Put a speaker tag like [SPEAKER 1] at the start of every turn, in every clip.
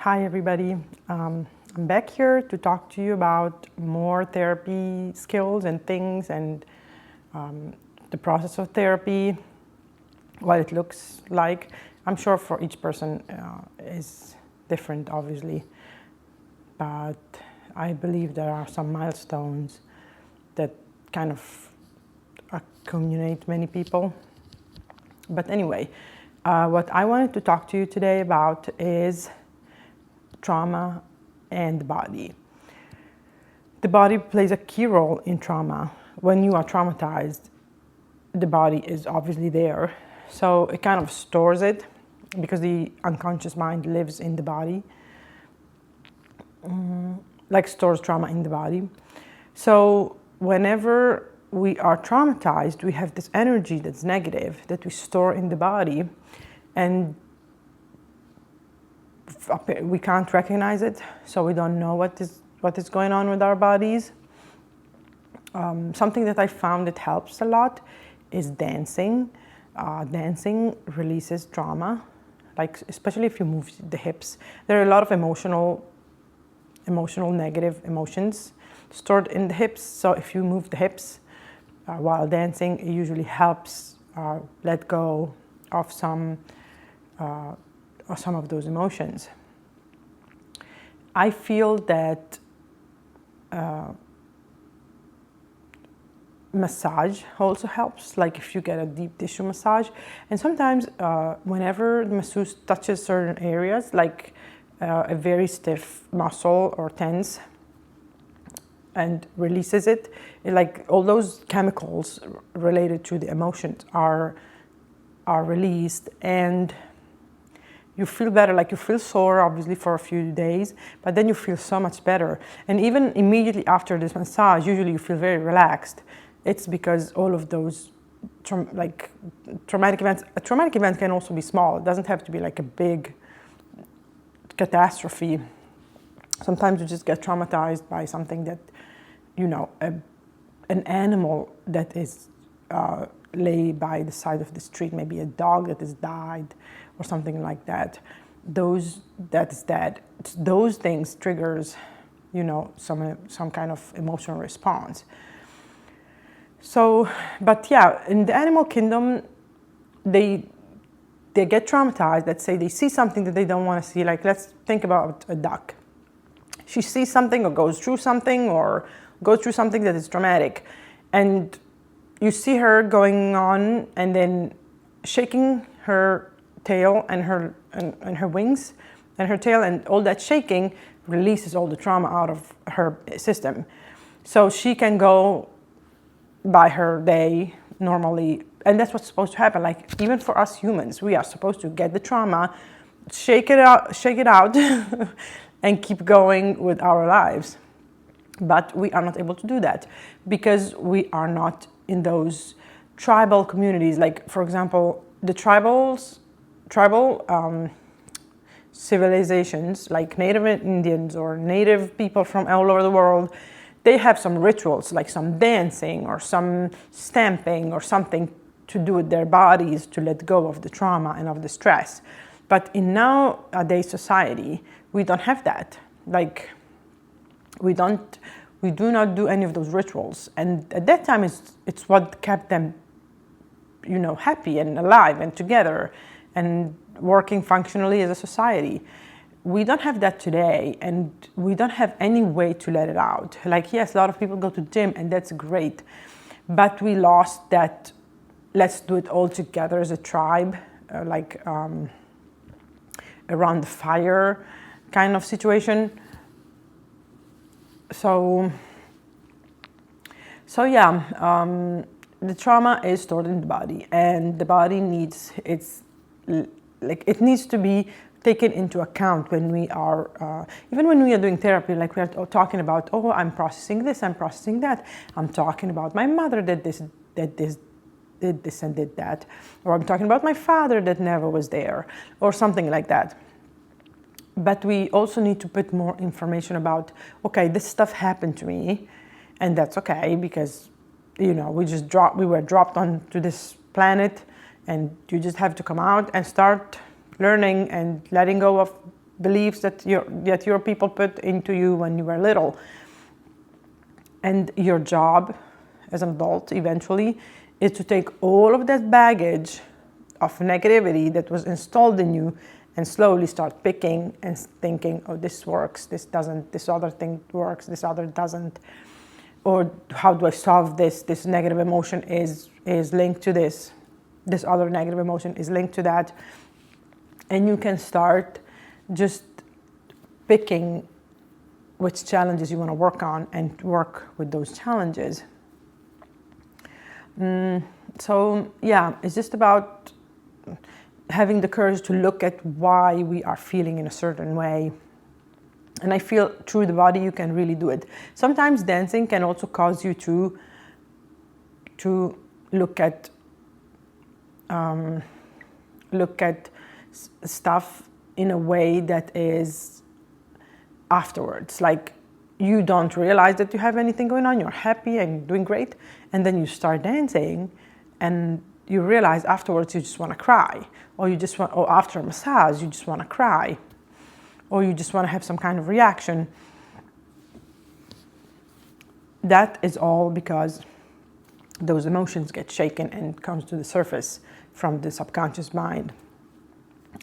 [SPEAKER 1] Hi everybody, I'm back here to talk to you about more therapy skills and things and the process of therapy, what it looks like. I'm sure for each person is different obviously, but I believe there are some milestones that kind of accumulate many people. But anyway, what I wanted to talk to you today about is trauma and the body. The body plays a key role in trauma. When you are traumatized, the body is obviously there. So it kind of stores it because the unconscious mind lives in the body, like stores trauma in the body. So whenever we are traumatized, we have this energy that's negative that we store in the body, and we can't recognize it, so we don't know what is going on with our bodies. Something that I found that helps a lot is dancing. Dancing releases trauma, like especially if you move the hips. There are a lot of emotional negative emotions stored in the hips, so if you move the hips while dancing, it usually helps let go of some of those emotions. I feel that massage also helps, like if you get a deep tissue massage. And sometimes whenever the masseuse touches certain areas, like a very stiff muscle or tense, and releases it, like all those chemicals related to the emotions are released, and you feel better. Like you feel sore obviously for a few days, but then you feel so much better. And even immediately after this massage, usually you feel very relaxed. It's because all of those traumatic events. A traumatic event can also be small. It doesn't have to be like a big catastrophe. Sometimes you just get traumatized by something that, an animal that is lay by the side of the street, maybe a dog that has died or something like that. Those things triggers, some kind of emotional response. So, but yeah, in the animal kingdom, they get traumatized. Let's say they see something that they don't want to see. Like, let's think about a duck. She sees something or goes through something that is traumatic, and you see her going on and then shaking her tail and her wings and her tail, and all that shaking releases all the trauma out of her system. So she can go by her day normally, and that's what's supposed to happen. Like, even for us humans, we are supposed to get the trauma, shake it out and keep going with our lives. But we are not able to do that because we are not in those tribal communities. Like, for example, the tribal civilizations, like Native Indians or Native people from all over the world, they have some rituals, like some dancing or some stamping or something to do with their bodies to let go of the trauma and of the stress. But in nowadays society, we don't have that. Like, we do not do any of those rituals. And at that time, it's what kept them, happy and alive and together and working functionally as a society. We don't have that today, and we don't have any way to let it out. Like, yes, a lot of people go to gym, and that's great, but we lost that let's do it all together as a tribe, around the fire kind of situation. So yeah, the trauma is stored in the body, and the body needs to be taken into account when we are, even when we are doing therapy. Like, we are talking about, I'm processing this, I'm processing that. I'm talking about my mother that did this and did that, or I'm talking about my father that never was there, or something like that. But we also need to put more information about, okay, this stuff happened to me, and that's okay, because we were dropped onto this planet, and you just have to come out and start learning and letting go of beliefs that your people put into you when you were little. And your job as an adult eventually is to take all of that baggage of negativity that was installed in you and slowly start picking and thinking, oh, this works, this doesn't, this other thing works, this other doesn't. Or how do I solve this? This negative emotion is linked to this. This other negative emotion is linked to that. And you can start just picking which challenges you want to work on and work with those challenges. So yeah, it's just about having the courage to look at why we are feeling in a certain way. And I feel through the body you can really do it. Sometimes dancing can also cause you to look at stuff in a way that is afterwards. Like, you don't realize that you have anything going on, you're happy and doing great, and then you start dancing and you realize afterwards you just want to cry, or after a massage you just want to cry, or you just want to have some kind of reaction. That is all because those emotions get shaken and comes to the surface from the subconscious mind.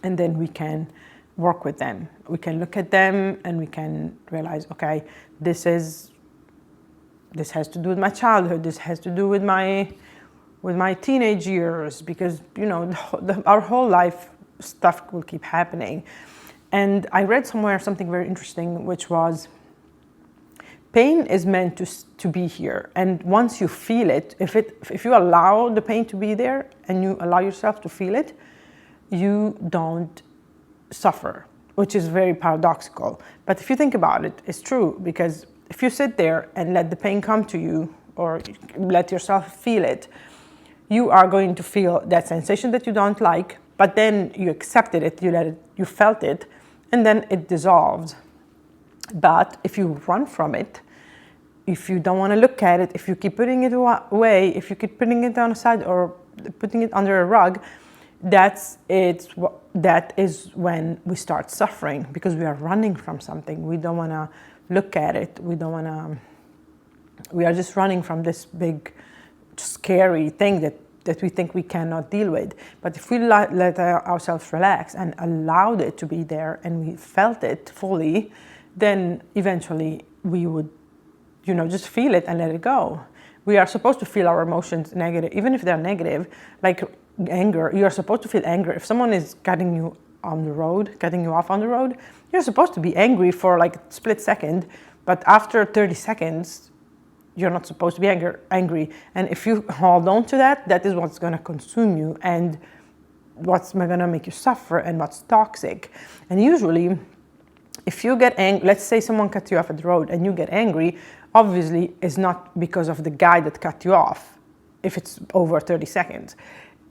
[SPEAKER 1] And then we can work with them. We can look at them and we can realize, okay, this has to do with my childhood. This has to do with my teenage years, because our whole life stuff will keep happening. And I read somewhere something very interesting, which was pain is meant to be here, and once you feel it, if you allow the pain to be there and you allow yourself to feel it, you don't suffer, which is very paradoxical. But if you think about it, it's true, because if you sit there and let the pain come to you, or let yourself feel it, you are going to feel that sensation that you don't like, but then you accepted it, you felt it, and then it dissolves. But if you run from it, if you don't want to look at it, if you keep putting it away, if you keep putting it on the side or putting it under a rug, that is when we start suffering, because we are running from something. We don't want to look at it. We are just running from this big, scary thing that we think we cannot deal with. But if we let ourselves relax and allowed it to be there and we felt it fully, then eventually we would, just feel it and let it go. We are supposed to feel our emotions negative, even if they're negative, like anger. You are supposed to feel anger. If someone is cutting you off on the road, you're supposed to be angry for like a split second, but after 30 seconds, you're not supposed to be angry. And if you hold on to that is what's going to consume you and what's going to make you suffer and what's toxic. And usually, if you get angry, let's say someone cut you off at the road and you get angry, obviously it's not because of the guy that cut you off if it's over 30 seconds.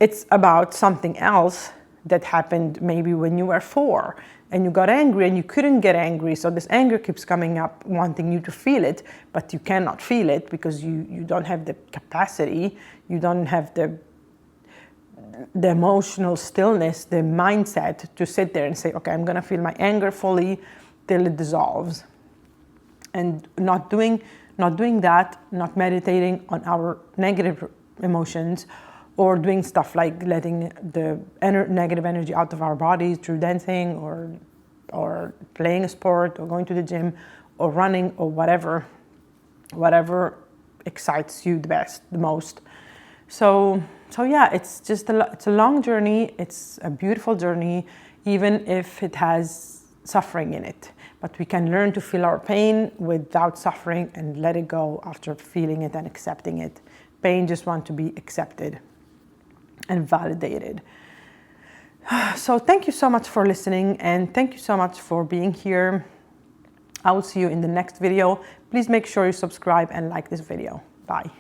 [SPEAKER 1] It's about something else that happened maybe when you were 4 and you got angry and you couldn't get angry. So this anger keeps coming up, wanting you to feel it, but you cannot feel it because you don't have the capacity, you don't have the emotional stillness, the mindset to sit there and say, okay, I'm going to feel my anger fully till it dissolves. And not doing that, not meditating on our negative emotions, or doing stuff like letting the negative energy out of our bodies through dancing or playing a sport or going to the gym or running or whatever excites you the most. So yeah, it's just it's a long journey. It's a beautiful journey, even if it has suffering in it. But we can learn to feel our pain without suffering and let it go after feeling it and accepting it. Pain just wants to be accepted and validated. So thank you so much for listening, and thank you so much for being here. I will see you in the next video. Please make sure you subscribe and like this video. Bye.